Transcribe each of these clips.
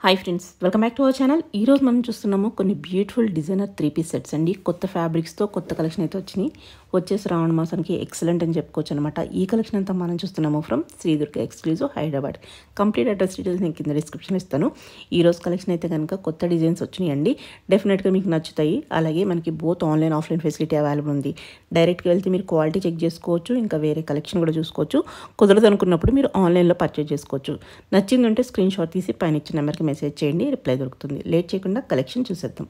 Hi friends, welcome back to our channel. ఈరోజు మనం చూస్తున్నాము కొన్ని బ్యూటిఫుల్ డిజైనర్ 3 పీస్ సెట్స్ అండి. కొత్త ఫ్యాబ్రిక్స్తో కొత్త కలెక్షన్ అయితే వచ్చినాయి. వచ్చే శ్రావణ మాసానికి ఎక్సలెంట్ అని చెప్పుకోవచ్చు అనమాట. ఈ కలెక్షన్ అంతా మనం చూస్తున్నాము from Shri Durga exclusive Hyderabad. Complete address details నేను కింద డిస్క్రిప్షన్ ఇస్తాను. ఈ రోజు కలెక్షన్ అయితే కనుక కొత్త డిజైన్స్ వచ్చినాయండి. డెఫినెట్గా మీకు నచ్చుతాయి. అలాగే మనకి both online offline facility available ఉంది. డైరెక్ట్గా వెళ్తే మీరు క్వాలిటీ చెక్ చేసుకోవచ్చు, ఇంకా వేరే కలెక్షన్ కూడా చూసుకోవచ్చు. కుదరదు అనుకున్నప్పుడు మీరు ఆన్లైన్లో పర్చేజ్ చేసుకోవచ్చు. నచ్చిందంటే స్క్రీన్ షాట్ తీసి పైన ఇచ్చిన నెంబర్కి మెసేజ్ చేయండి, రిప్లై దొరుకుతుంది. లేట్ చేయకుండా కలెక్షన్ చూసేద్దాం.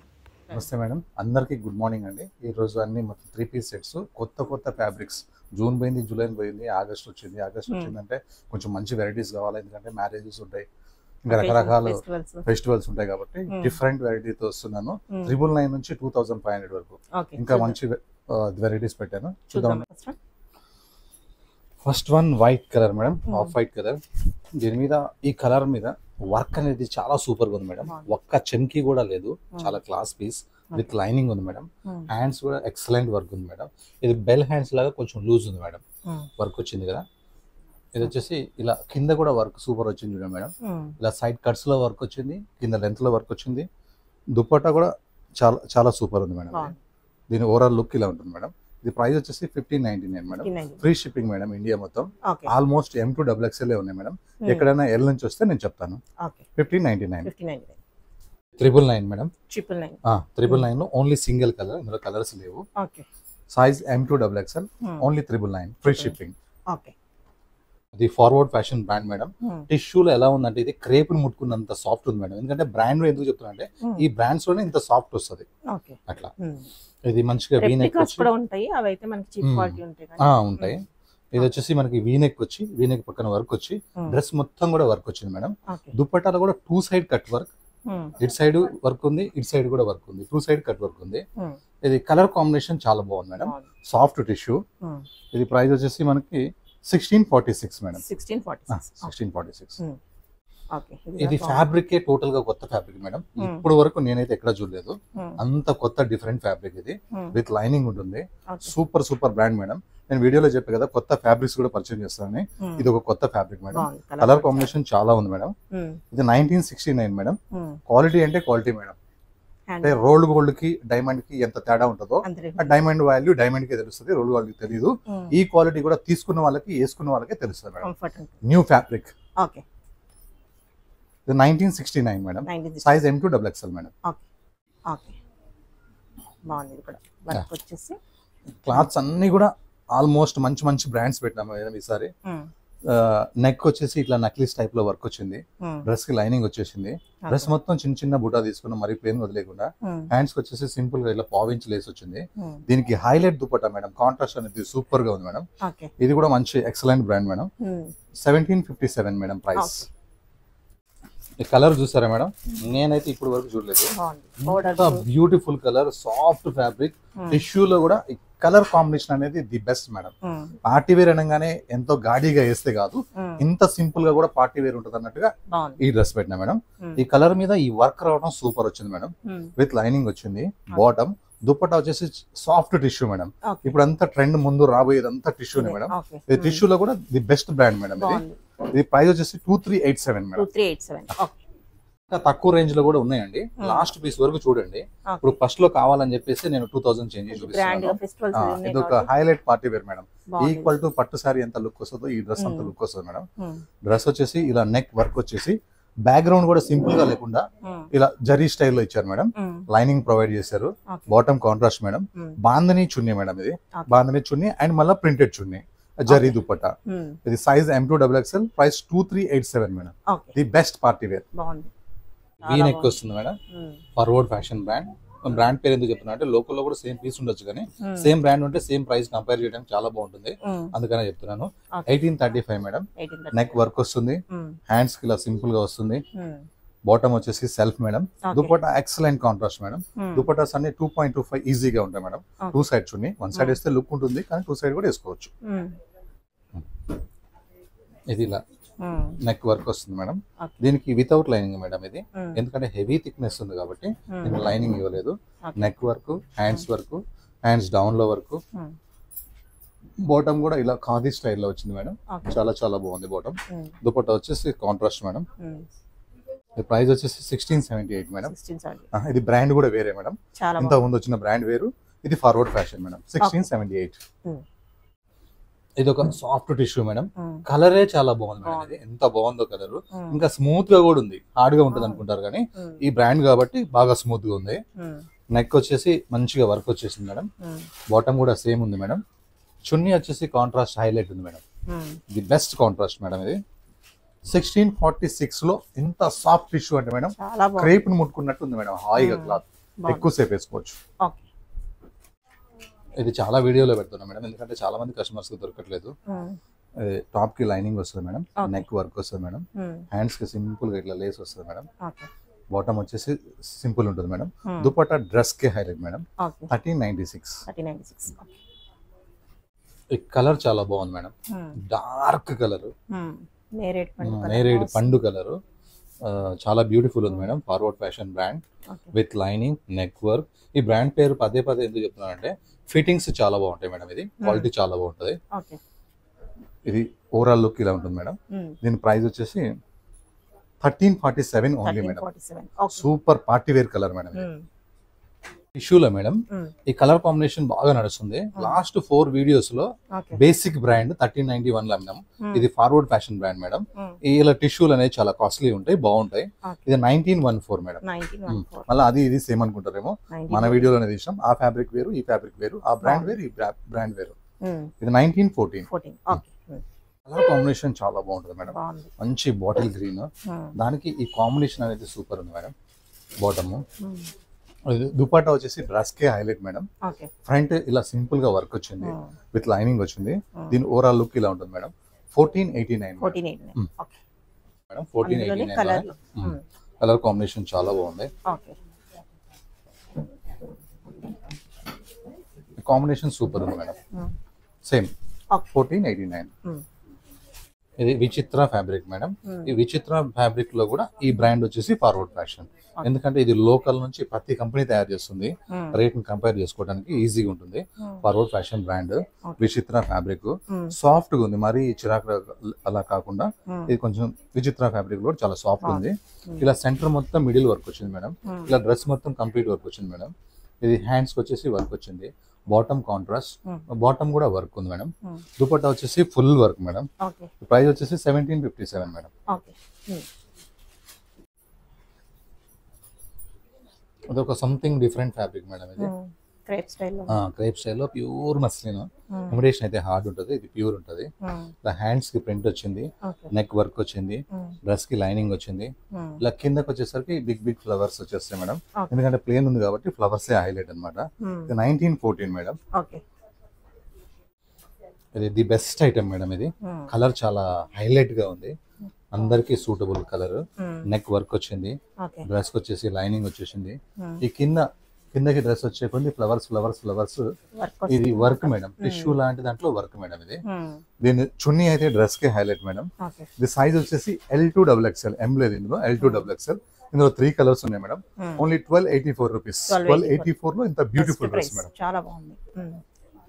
నమస్తే మేడం, అందరికీ గుడ్ మార్నింగ్ అండి. ఈరోజు అన్ని మొత్తం 3 పీస్ సెట్స్, కొత్త ఫ్యాబ్రిక్స్. జూన్ పోయింది, జూలై పోయింది, ఆగస్ట్ వచ్చింది. ఆగస్ట్ వచ్చిందంటే కొంచెం మంచి వెరైటీస్ కావాలి, ఎందుకంటే మ్యారేజెస్ ఉంటాయి, ఇంకా రకరకాల ఫెస్టివల్స్ ఉంటాయి కాబట్టి డిఫరెంట్ వెరైటీతో వస్తున్నాను. 999 నుంచి 2500 వరకు ఇంకా మంచి వెరైటీస్ పెట్టాను. చూద్దాం. First one white colour madam, off white colour. దీని మీద ఈ కలర్ మీద వర్క్ అనేది చాలా సూపర్ గా ఉంది మేడం. ఒక్క చెమ్కి కూడా లేదు, చాలా క్లాస్ పీస్ విత్ లైనింగ్ ఉంది మేడం. హ్యాండ్స్ కూడా ఎక్సలెంట్ వర్క్ ఉంది మేడం. ఇది బెల్ హ్యాండ్స్ లాగా కొంచెం లూజ్ ఉంది మేడం. వర్క్ వచ్చింది కదా. ఇది వచ్చేసి ఇలా కింద కూడా వర్క్ సూపర్ వచ్చింది చూడండి మేడం. ఇలా సైడ్ కట్స్ లో వర్క్ వచ్చింది, కింద లెంత్ లో వర్క్ వచ్చింది. దుపట్టా కూడా చాలా చాలా సూపర్ ఉంది మేడం. దీని ఓవరాల్ లుక్ ఇలా ఉంటుంది మేడం. ఇది ప్రైస్ వచ్చేసి 1599 madam. Free shipping madam, India మొత్తం. ఆల్మోస్ట్ M to XXL ఉన్నాయి మేడం. ఎక్కడైనా ఎల్ నుంచి వస్తే నేను చెప్తాను. 1599. 999 మేడం. 999 లో ఓన్లీ సింగిల్ కలర్, ఇందులో కలర్స్ లేవు. Size M to XXL, only 999, free shipping. ఇది ఫార్వర్డ్ ఫ్యాషన్ బ్రాండ్ మేడం. టిష్యూలో ఎలా ఉందంటే ఇది క్రేప్ ని ముట్టుకున్నంత సాఫ్ట్ ఉంది మేడం. ఎందుకంటే బ్రాండ్ ఎందుకు చెప్తున్నా అంటే ఈ బ్రాండ్స్ లోనే ఇంత సాఫ్ట్ వస్తుంది అట్లా. ఇది మంచిగా వీనెక్ ఉంటాయి. ఇది వచ్చేసి మనకి వీనెక్ వచ్చి, వీనెక్ పక్కన వర్క్ వచ్చి, డ్రెస్ మొత్తం కూడా వర్క్ వచ్చింది మేడం. దుపట్టాలో కూడా 2 సైడ్ కట్ వర్క్, ఇటు సైడ్ వర్క్ ఉంది, ఇటు సైడ్ కూడా వర్క్ ఉంది, 2 సైడ్ కట్ వర్క్ ఉంది. ఇది కలర్ కాంబినేషన్ చాలా బాగుంది మేడం. Soft tissue. ఇది ప్రైస్ వచ్చేసి మనకి 1646 మేడం. 1646. ఇది ఫ్యాబ్రిక్ టోటల్ గా కొత్త ఫ్యాబ్రిక్ మేడం. ఇప్పుడు వరకు నేనైతే ఎక్కడ చూడలేదు అంత కొత్త డిఫరెంట్ ఫ్యాబ్రిక్. ఇది విత్ లైనింగ్ ఉంటుంది. Super brand madam. నేను వీడియోలో చెప్పే కదా కొత్త ఫ్యాబ్రిక్స్ కూడా పరిచయం చేస్తానని. ఇది ఒక కొత్త ఫ్యాబ్రిక్ మేడం. కలర్ కాంబినేషన్ చాలా ఉంది మేడం. ఇది 1969 మేడం. క్వాలిటీ అంటే క్వాలిటీ మేడం. అంటే రోల్డ్ గోల్డ్ కి డైమండ్ కి ఎంత తేడా ఉంటుందో ఆ డైమండ్ వాల్యూ డైమండ్ కి తెలుస్తుంది, రోల్డ్ గోల్డ్ కి తెలియదు. ఈ క్వాలిటీ కూడా తీసుకున్న వాళ్ళకి, వేసుకున్న వాళ్ళకే తెలుస్తుంది madam. New fabric. 1969 madam. Size M to XXL madam. Clothes అన్ని కూడా ఆల్మోస్ట్ మంచి బ్రాండ్స్ పెట్టినాము మేడం ఈసారి. నెక్ వచ్చేసి ఇట్లా నక్లీస్ టైప్ లో వర్క్ వచ్చింది. డ్రెస్ కి లైనింగ్ వచ్చేసింది. డ్రెస్ మొత్తం చిన్న బుటా తీసుకున్నాం, మరి ప్లేన్ వదిలేకుండా. హ్యాండ్స్ కి వచ్చేసి సింపుల్ గా ఇట్లా పావించి లేస్ వచ్చింది. దీనికి హైలైట్ దుపట్టా మేడం. కాంట్రాస్ట్ అనేది సూపర్ గా ఉంది మేడం. ఇది కూడా మంచి excellent brand madam. 1757 madam price. ఈ కలర్ చూసారా మేడం, నేనైతే ఇప్పుడు వరకు చూడలేదు. బ్యూటిఫుల్ కలర్, సాఫ్ట్ ఫ్యాబ్రిక్, టిష్యూలో కూడా కలర్ కాంబినేషన్ అనేది the best madam. Party wear అనగానే ఎంతో గాడిగా వేస్తే కాదు, ఇంత సింపుల్ గా కూడా పార్టీ వేర్ ఉంటుంది అన్నట్టుగా ఈ డ్రెస్ పెట్టినా మేడం. ఈ కలర్ మీద ఈ వర్క్ రావడం సూపర్ వచ్చింది మేడం. విత్ లైనింగ్ వచ్చింది. బాటమ్ దుపట్టా వచ్చేసి సాఫ్ట్ టిష్యూ మేడం. ఇప్పుడు అంతా ట్రెండ్, ముందు రాబోయేది అంతా టిష్యూనే మేడం. ఈ టిష్యూలో కూడా ది బెస్ట్ బ్రాండ్ మేడం. ఇది ప్రైస్ వచ్చేసి 2387 మేడం. ఇంకా తక్కువ రేంజ్ లో కూడా ఉన్నాయండి. లాస్ట్ పీస్ వరకు చూడండి. ఇప్పుడు ఫస్ట్ లో కావాలని చెప్పేసి నేను 2000 చేంజ్ చేసి చూపిస్తాను. ఇది ఒక highlight party wear madam. Equal to పట్టు సారీ ఎంత లుక్ వస్తుందో ఈ డ్రెస్ అంత లుక్ వస్తుంది మేడం. డ్రెస్ వచ్చేసి ఇలా నెక్ వర్క్ వచ్చేసి, బ్యాక్గ్రౌండ్ కూడా సింపుల్ గా లేకుండా ఇలా జరీ స్టైల్లో ఇచ్చారు మేడం. లైనింగ్ ప్రొవైడ్ చేశారు. Bottom contrast madam. బాందని చున్నీ మేడం. ఇది బాందని చున్నీ అండ్ మళ్ళీ ప్రింటెడ్ చున్నీ, జరీ దుపట్టా. ఇది size M to XXL, price 2387 madam. The best party wear. V neck వస్తుంది madam. Forward fashion brand. Brand పేరు ఎందుకు చెప్తున్నా అంటే లోకల్లో కూడా సేమ్ పీస్ ఉండొచ్చు, కానీ సేమ్ బ్రాండ్ ఉంటే సేమ్ ప్రైస్ కంపేర్ చేయడానికి చాలా బాగుంటుంది, అందుకనే చెప్తున్నాను. 1835 మేడం. నెక్ వర్క్ వస్తుంది. హ్యాండ్స్ కి ఇలా సింపుల్ గా వస్తుంది. బాటమ్ వచ్చేసి self madam. Dupatta excellent contrast madam. Dupattas అన్ని 2.25 ఈజీగా ఉంటాయి మేడం. 2 సైడ్ చున్నీ, 1 సైడ్ వేస్తే లుక్ ఉంటుంది, కానీ 2 సైడ్ కూడా వేసుకోవచ్చు. ఇది ఇలా నెక్ వర్క్ వస్తుంది మేడం. దీనికి వితౌట్ లైనింగ్ మేడం ఇది, ఎందుకంటే హెవీ థిక్నెస్ ఉంది కాబట్టి దీనికి లైనింగ్ ఇవ్వలేదు. Neck work, hands work, hands down లో వర్క్, బాటమ్ కూడా ఇలా ఖాదీ స్టైల్లో వచ్చింది మేడం. చాలా చాలా బాగుంది బాటమ్. దుపట్టా వచ్చేసి కాంట్రాస్ట్ మేడం. ప్రైస్ వచ్చేసి 1678 మేడం. 1670. ఇది బ్రాండ్ కూడా వేరే మేడం. చాలా ఇంత ముందు వచ్చిన బ్రాండ్ వేరు, ఇది ఫార్వర్డ్ ఫ్యాషన్ మేడం. 1678. ఇది ఒక సాఫ్ట్ టిష్యూ మేడం. కలరే చాలా బాగుంది మేడం. ఇది ఎంత బాగుందో కలర్. ఇంకా స్మూత్ గా కూడా ఉంది. హార్డ్ గా ఉంటది అనుకుంటారు కానీ ఈ బ్రాండ్ కాబట్టి బాగా స్మూత్ గా ఉంది. నెక్ వచ్చేసి మంచిగా వర్క్ వచ్చేసింది మేడం. బాటమ్ కూడా సేమ్ ఉంది మేడం. చున్నీ వచ్చేసి కాంట్రాస్ట్ హైలైట్ ఉంది madam. The best contrast madam ఇది. 1646 లో ఇంత సాఫ్ట్ టిష్యూ అంటే మేడం క్రేప్ ని ముట్టుకున్నట్టు ఉంది మేడం. హాయిగా క్లాత్ ఎక్కువసేపు వేసుకోవచ్చు. ఇది చాలా వీడియోలో పెడుతున్నాం మేడం, ఎందుకంటే చాలా మంది కస్టమర్స్ కి దొరకట్లేదు. టాప్ కి లైనింగ్ వస్తుంది మేడం, నెక్ వర్క్ వస్తుంది మేడం, హ్యాండ్స్ కి సింపుల్ గా ఇట్లా లేస్ వస్తుంది మేడం. బాటమ్ వచ్చేసి సింపుల్ ఉంటుంది మేడం. దుపట్టా డ్రెస్ కి హైలైట్ మేడం. 1396. ఈ కలర్ చాలా బాగుంది మేడం. డార్క్ కలర్, నేరేడ్ పండు కలర్, చాలా బ్యూటిఫుల్ ఉంది madam. Forward fashion brand with lining, neck work. ఈ బ్రాండ్ పేరు పదే ఎందుకు చెప్తున్నానంటే ఫిట్టింగ్స్ చాలా బాగుంటాయి మేడం. ఇది క్వాలిటీ చాలా బాగుంటది. ఇది ఓవరాల్ లుక్ ఇలా ఉంటుంది మేడం. దీని ప్రైస్ వచ్చేసి 1347 only madam. Super party wear colour madam. టిష్యూలో మేడం ఈ కలర్ కాంబినేషన్ బాగా నడుస్తుంది. లాస్ట్ 4 వీడియోస్ లో బేసిక్ బ్రాండ్ 1391 లో అమ్మాం. ఇది ఫార్వర్డ్ ఫ్యాషన్ బ్రాండ్ మేడం. ఇలా టిష్యూలు అనేవి చాలా కాస్ట్లీ ఉంటాయి, బాగుంటాయి. ఇది 1914 మేడం. మళ్ళీ అది ఇది సేమ్ అనుకుంటారేమో, మన వీడియోలోనే తీసాం. ఆ ఫ్యాబ్రిక్ వేరు, ఈ ఫ్యాబ్రిక్ వేరు, ఆ బ్రాండ్ వేరు, ఈ బ్రాండ్ వేరు. ఇది 1914. కలర్ కాంబినేషన్ చాలా బాగుంటుంది మేడం. మంచి బాటిల్ గ్రీన్, దానికి ఈ కాంబినేషన్ అనేది సూపర్ ఉంది మేడం. బాటమ్ దుపట్టా వచ్చేసి డ్రెస్ కే హైలైట్ మేడం. ఫ్రంట్ ఇలా సింపుల్ గా వర్క్ వచ్చింది, విత్ లైనింగ్ వచ్చింది. దీని ఓవరాల్ లుక్ ఇలా ఉంటుంది మేడం. 1489 మేడం. 1489 కలర్ కాంబినేషన్ చాలా బాగుంది. కాంబినేషన్ సూపర్ ఉంది మేడం. సేమ్ 1489. ఇది విచిత్ర ఫ్యాబ్రిక్ మేడం. ఈ విచిత్ర ఫ్యాబ్రిక్ లో కూడా ఈ బ్రాండ్ వచ్చేసి ఫార్వర్డ్ ఫ్యాషన్. ఎందుకంటే ఇది లోకల్ నుంచి ప్రతి కంపెనీ తయారు చేస్తుంది. రేట్ ని కంపేర్ చేసుకోవడానికి ఈజీగా ఉంటుంది. ఫార్వర్డ్ ఫ్యాషన్ బ్రాండ్ విచిత్ర ఫ్యాబ్రిక్. సాఫ్ట్ గా ఉంది, మరి చిరాకు అలా కాకుండా ఇది కొంచెం విచిత్ర ఫ్యాబ్రిక్ కూడా చాలా సాఫ్ట్ ఉంది. ఇలా సెంటర్ మొత్తం మిడిల్ వర్క్ వచ్చింది మేడం. ఇలా డ్రెస్ మొత్తం కంప్లీట్ వర్క్ వచ్చింది మేడం. ఇది హ్యాండ్స్ వచ్చేసి వర్క్ వచ్చింది. బాటమ్ కాంట్రాస్ట్, బాటమ్ కూడా వర్క్ ఉంది మేడం. దుపట్టా వచ్చేసి ఫుల్ వర్క్ మేడం. ప్రైస్ వచ్చేసి 1757 మేడం. అదొక సంథింగ్ డిఫరెంట్ ఫ్యాబ్రిక్ మేడం. ఇది క్రేప్ స్టైల్లో ప్యూర్ మస్లిన్. ఇమిటేషన్ అయితే హార్డ్ ఉంటుంది, ఇది ప్యూర్ ఉంటుంది. ఇలా హ్యాండ్స్ కి ప్రింట్ వచ్చింది, నెక్ వర్క్ వచ్చింది, డ్రెస్ కి లైనింగ్ వచ్చింది. ఇలా కిందకి వచ్చేసరికి బిగ్ ఫ్లవర్స్ వచ్చేస్తాయి మేడం. ఎందుకంటే ప్లేన్ ఉంది కాబట్టి ఫ్లవర్స్ హైలైట్ అనమాట. 1914 మేడం. ఇది ది బెస్ట్ ఐటమ్ మేడం. ఇది కలర్ చాలా హైలైట్ గా ఉంది, అందరికి సూటబుల్ కలర్. నెక్ వర్క్ వచ్చింది, డ్రెస్ వచ్చేసి లైనింగ్ వచ్చేసింది. ఈ కిందకి డ్రెస్ వచ్చే కొన్ని ఫ్లవర్స్ ఇది వర్క్ మేడం. టిష్యూ లాంటి దాంట్లో వర్క్ మేడం. ఇది దీని చున్నీ అయితే డ్రెస్ కి హైలైట్ మేడం. ఇది సైజ్ వచ్చేసి L2XXL. ఎం లేదు ఇందులో, L2XXL. ఇందులో 3 కలర్స్ ఉన్నాయి మేడం. Only 1284 rupees. 1284 లో ఇంత బ్యూటిఫుల్ డ్రెస్ మేడం. చాలా బాగుంది.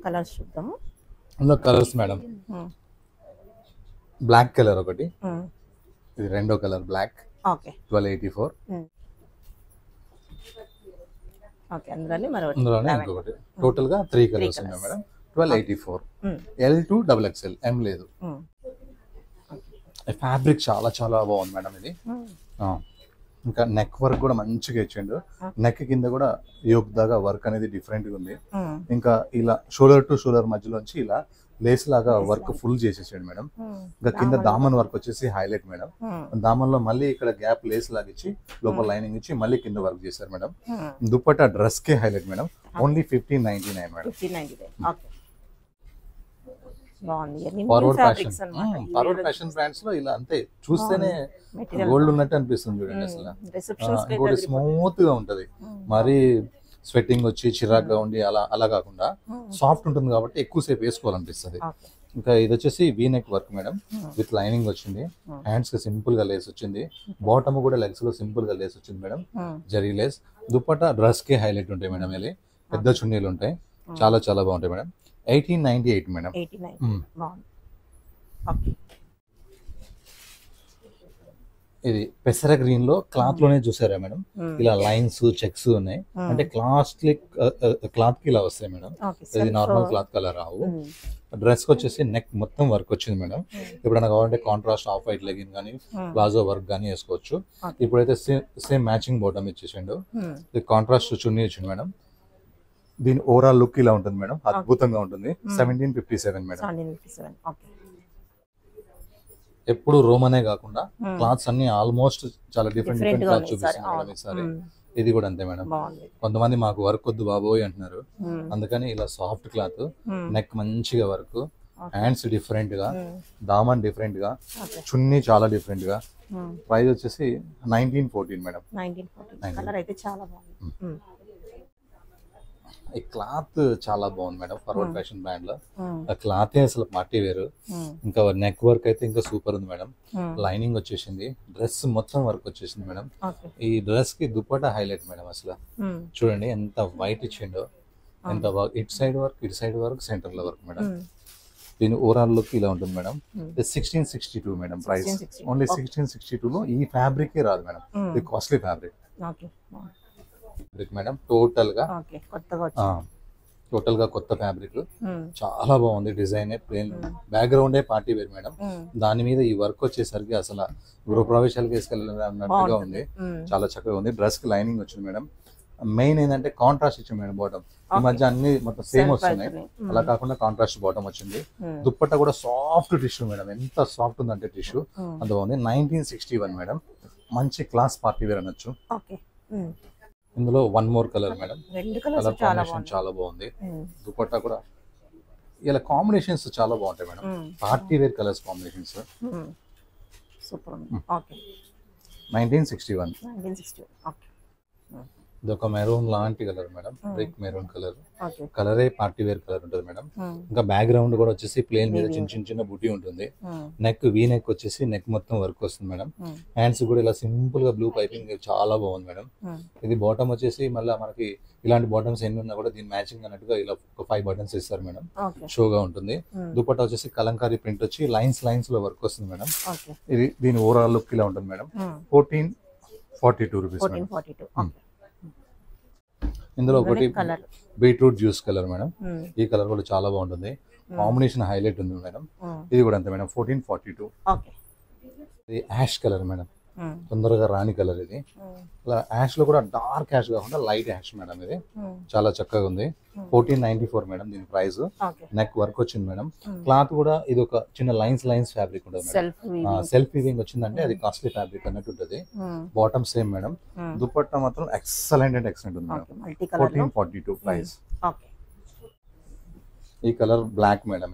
కలర్స్ చూద్దాము. ఇందులో కలర్స్ మేడం, బ్లాక్ కలర్ ఒకటి, ఇది రెండో కలర్ బ్లాక్. 1284. అందులోనే ఇంకొకటి. టోటల్ గా 3 కలర్స్ ఉన్నాయి మేడం. 1284. L2XXL. ఎం లేదు. ఫ్యాబ్రిక్ చాలా చాలా బాగుంది మేడం. ఇది ఇంకా నెక్ వర్క్ కూడా మంచిగా ఇచ్చిండు. నెక్ కింద కూడా యోక్ దాకా వర్క్ అనేది డిఫరెంట్ గా ఉంది. ఇంకా ఇలా షోల్డర్ టు షోల్డర్ మధ్యలోంచి ఇలా లేస్ లాగా వర్క్ ఫుల్ చేసేసాడు మేడం. ఇంకా కింద దామన్ వర్క్ వచ్చేసి హైలైట్ మేడం. దామన్ లో మళ్ళీ ఇక్కడ గ్యాప్ లేస్ లాగా ఇచ్చి లోపల లైనింగ్ ఇచ్చి మళ్ళీ కింద వర్క్ చేశారు మేడం. దుపట్టా డ్రెస్ కే highlight madam. Only 1599 madam. Forward fashion brands లో ఇలా అంతే, చూస్తేనే గోల్డ్ ఉన్నట్టు అనిపిస్తుంది చూడండి. అసలు ఇంకోటి స్మూత్ గా ఉంటది, మరి స్వెట్టింగ్ వచ్చి చిరాగ్గా ఉండి అలా కాకుండా సాఫ్ట్ ఉంటుంది కాబట్టి ఎక్కువసేపు వేసుకోవాలనిపిస్తుంది. ఇంకా ఇది వచ్చేసి V neck work madam, with lining వచ్చింది. హ్యాండ్స్ కి సింపుల్ గా లేస్ వచ్చింది. బాటమ్ కూడా లెగ్స్ లో సింపుల్ గా లేస్ వచ్చింది madam, zari lace. Dupatta dress కి హైలైట్ ఉంటాయి మేడం. ఇది పెద్ద చున్నీలు ఉంటాయి, చాలా చాలా బాగుంటాయి మేడం. 1898 మేడం. ఇది పెసర గ్రీన్ లో క్లాత్ లోనే చూసారా మేడం, ఇలా లైన్స్ చెక్స్ ఉన్నాయి. అంటే క్లాత్ కి ఇలా వస్తాయి మేడం. ఇది నార్మల్ క్లాత్ కలర్ రావు. డ్రెస్ కి వచ్చేసి నెక్ మొత్తం వర్క్ వచ్చింది మేడం. ఎప్పుడైనా కావాలంటే కాంట్రాస్ట్ ఆఫ్ వైట్ లెగిన్ కానీ ప్లాజో వర్క్ కానీ వేసుకోవచ్చు. ఇప్పుడైతే సేమ్ మ్యాచింగ్ బాటమ్ ఇచ్చేసిండు. ఇది కాంట్రాస్ట్ చున్నీ ఇచ్చిండు మేడం. దీని ఓవరాల్ లుక్ ఇలా ఉంటుంది మేడం, అద్భుతంగా ఉంటుంది. 1757 మేడం. ఎప్పుడు రోమనే కాకుండా క్లాత్స్ అన్ని ఆల్మోస్ట్ చాలా డిఫరెంట్ క్లాత్ చూపిస్తుంది మేడం ఈసారి. ఇది కూడా అంతే మేడం. కొంతమంది మాకు వర్క్ వద్దు బాబోయ్ అంటున్నారు, అందుకని ఇలా సాఫ్ట్ క్లాత్, నెక్ మంచిగా వర్క్, హ్యాండ్స్ డిఫరెంట్ గా, దామన్ డిఫరెంట్ గా, చున్నీ చాలా డిఫరెంట్ గా. ప్రైస్ వచ్చేసి 1914 మేడం. ఈ క్లాత్ చాలా బాగుంది మేడం, ఫార్వర్డ్ ఫ్యాషన్ బ్రాండ్ లో. ఆ క్లాత్ అసలు పార్టీ వేరు. ఇంకా నెక్ వర్క్ అయితే ఇంకా సూపర్ ఉంది మేడం. లైనింగ్ వచ్చేసింది, డ్రెస్ మొత్తం వర్క్ వచ్చేసింది మేడం. ఈ డ్రెస్ కి దుపట్టా హైలైట్ మేడం. అసలు చూడండి ఎంత వైట్ ఇచ్చిండో, ఎంత ఇటు సైడ్ వర్క్ సెంటర్ లో వర్క్ మేడం. దీని ఓవరాల్ లుక్ ఇలా ఉంటుంది మేడం. 1662 madam price. ఓన్లీ 1662 లో ఈ ఫ్యాబ్రిక్ రాదు మేడం, ఇది కాస్ట్లీ ఫ్యాబ్రిక్ మేడం. టోటల్ గా కొత్త ఫ్యాబ్రిక్, చాలా బాగుంది. Design plain, background party wear madam. దాని మీద ఈ వర్క్ వచ్చేసరికి అసలు గృహప్రవేశాలకు వేసుకెళ్ళినట్టుగా ఉంది. చాలా చక్కగా ఉంది. డ్రెస్ కి లైనింగ్ వచ్చింది మేడం. మెయిన్ ఏంటంటే కాంట్రాస్ట్ ఇచ్చింది మేడం బాటమ్. ఈ మధ్య అన్ని మొత్తం సేమ్ వస్తున్నాయి, అలా కాకుండా కాంట్రాస్ట్ బాటమ్ వచ్చింది. దుప్పట్ట కూడా సాఫ్ట్ టిష్యూ మేడం, ఎంత సాఫ్ట్ ఉందంటే టిష్యూ అంత బాగుంది. 1961 మేడం. మంచి క్లాస్ పార్టీ వేర్ అనొచ్చు. ఇందులో one more colour madam. Colour combination చాలా బాగుంది. దుపట్టా కూడా ఇలా కాంబినేషన్స్ చాలా బాగుంటాయి madam. Party wear colours combinations. 1961. ఇది ఒక మెరూన్ లాంటి colour madam, brick maroon colour. కలరే పార్టీ వేర్ కలర్ ఉంటుంది మేడం. ఇంకా బ్యాక్గ్రౌండ్ కూడా వచ్చేసి ప్లేన్ మీద చిన్న బుటీ ఉంటుంది. నెక్ వీ నెక్ వచ్చేసి నెక్ మొత్తం వర్క్ వస్తుంది మేడం. హ్యాండ్స్ కూడా ఇలా సింపుల్ గా బ్లూ పైపింగ్ చాలా బాగుంది మేడం. ఇది బాటమ్ వచ్చేసి మళ్ళీ మనకి ఇలాంటి బాటమ్స్ ఎన్ని ఉన్నా కూడా దీని మ్యాచింగ్ అన్నట్టుగా ఇలా 5 బటన్స్ ఇస్తారు మేడం. షోగా ఉంటుంది. దుపట్టా వచ్చేసి కలంకారీ ప్రింట్ వచ్చి లైన్స్ లో వర్క్ వస్తుంది మేడం. ఇది దీని ఓవరాల్ లుక్ ఇలా ఉంటుంది మేడం. 1442 rupees madam. ఇందులో ఒకటి బీట్రూట్ జ్యూస్ కలర్ మేడం. ఈ కలర్ కూడా చాలా బాగుంటుంది, కాంబినేషన్ హైలైట్ ఉంది మేడం. ఇది కూడా అంతే మేడం. 1442. ఇది యాష్ కలర్ మేడం, తొందరగా రాని కలర్. ఇది యాష్ లో కూడా డార్క్ యాష్ కాకుండా లైట్ యాష్ మేడం. ఇది చాలా చక్కగా ఉంది. 1494 మేడం దీని ప్రైస్. నెక్ వర్క్ వచ్చింది మేడం. క్లాత్ కూడా ఇది ఒక చిన్న లైన్స్ ఫ్యాబ్రిక్ ఉంటుంది మేడం. సెల్ఫ్ వీవింగ్ వచ్చిందంటే అది కాస్ట్లీ ఫ్యాబ్రిక్ అన్నట్టు ఉంటుంది. Bottom same madam. దుపట్టా మాత్రం ఎక్సలెంట్ ఉంది మేడం. 1442 ప్రైస్. ఈ కలర్ బ్లాక్ మేడం.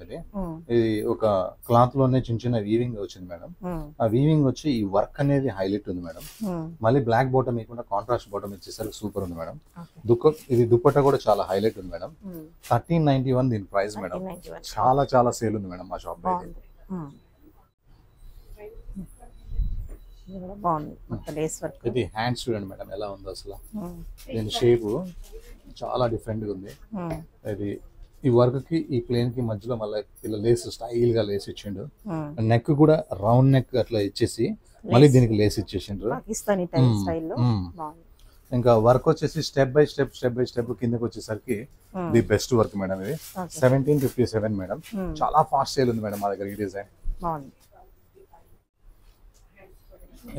ఇది ఒక క్లాత్ లోనే చిన్న వీవింగ్ వచ్చింది మేడం. ఆ వీవింగ్ వచ్చి ఈ వర్క్ అనేది హైలైట్ ఉంది మేడం. మళ్ళీ బ్లాక్ బాటమ్ ఇవ్వకుండా కాంట్రాస్ట్ బాటమ్ ఇచ్చేసరికి సూపర్ ఉంది మేడం. ఇది దుపట్టా కూడా చాలా హైలైట్ ఉంది మేడం. 1391 దీని ప్రైస్ మేడం. చాలా సేల్ ఉంది మేడం మా షాప్ లో. ఇది హ్యాండ్స్ చూడండి మేడం ఎలా ఉందో అసలు. దీని షేప్ చాలా డిఫరెంట్ గా ఉంది. ఇది ఈ వర్క్ కి ఈ ప్లేన్ కి మధ్యలో మళ్ళీ ఇలా లేస్ స్టైల్ గా లేస్ ఇచ్చిండు. నెక్ కూడా రౌండ్ నెక్ అట్లా ఇచ్చేసి మళ్ళీ దీనికి లేస్ ఇచ్చేసిండ్రు. ఇంకా వర్క్ వచ్చేసి స్టెప్ బై స్టెప్ కిందకి వచ్చేసరికి ది బెస్ట్ వర్క్ మేడం. ఇది 1757 మేడం. చాలా ఫాస్ట్ సేల్ ఉంది మేడం మా దగ్గర ఈ డిజైన్.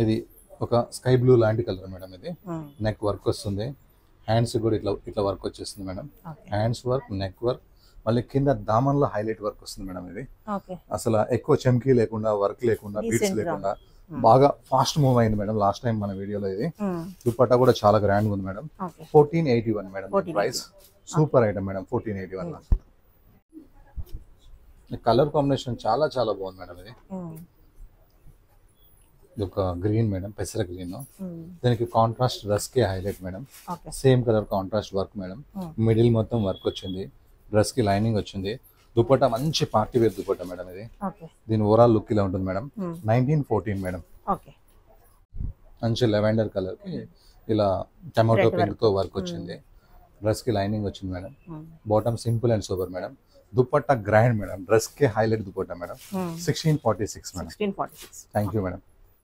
ఇది ఒక స్కై బ్లూ లాంటి కలర్ మేడం. ఇది నెక్ వర్క్ వస్తుంది. హ్యాండ్స్ కూడా ఇట్లా వర్క్ వచ్చేస్తుంది madam. Hands work, neck work, మళ్ళీ కింద దామన్ లో హైలైట్ వర్క్ వస్తుంది మేడం. ఇది అసలు ఎక్కువ చమ్కీ లేకుండా, వర్క్ లేకుండా, బీట్స్ లేకుండా బాగా ఫాస్ట్ మూవ్ అయింది మేడం లాస్ట్ టైం మన వీడియోలో. ఇది దుపట్టా కూడా చాలా గ్రాండ్ ఉంది madam. 1481 madam price. Super item madam. 1481. Colour combination చాలా బాగుంది మేడం. ఇది ఒక గ్రీన్ మేడం, పెసర గ్రీన్. దానికి కాంట్రాస్ట్ డ్రెస్ కి highlight madam. Same colour contrast work madam. Middle మొత్తం వర్క్ వచ్చింది. డ్రెస్ కి లైనింగ్ వచ్చింది. దుపట్టా మంచి పార్టీ వేర్ దుపట్టా మేడం. ఇది దీని ఓవరాల్ లుక్ ఇలా ఉంటుంది మేడం. 1914 మేడం. మంచి లెవెండర్ కలర్ కి ఇలా టమాటో పింక్ తో వర్క్ వచ్చింది. డ్రెస్ కి లైనింగ్ వచ్చింది madam. Bottom simple and super madam. Dupatta grand madam. Dress కి highlight dupatta madam. 1646 madam. Thank you madam.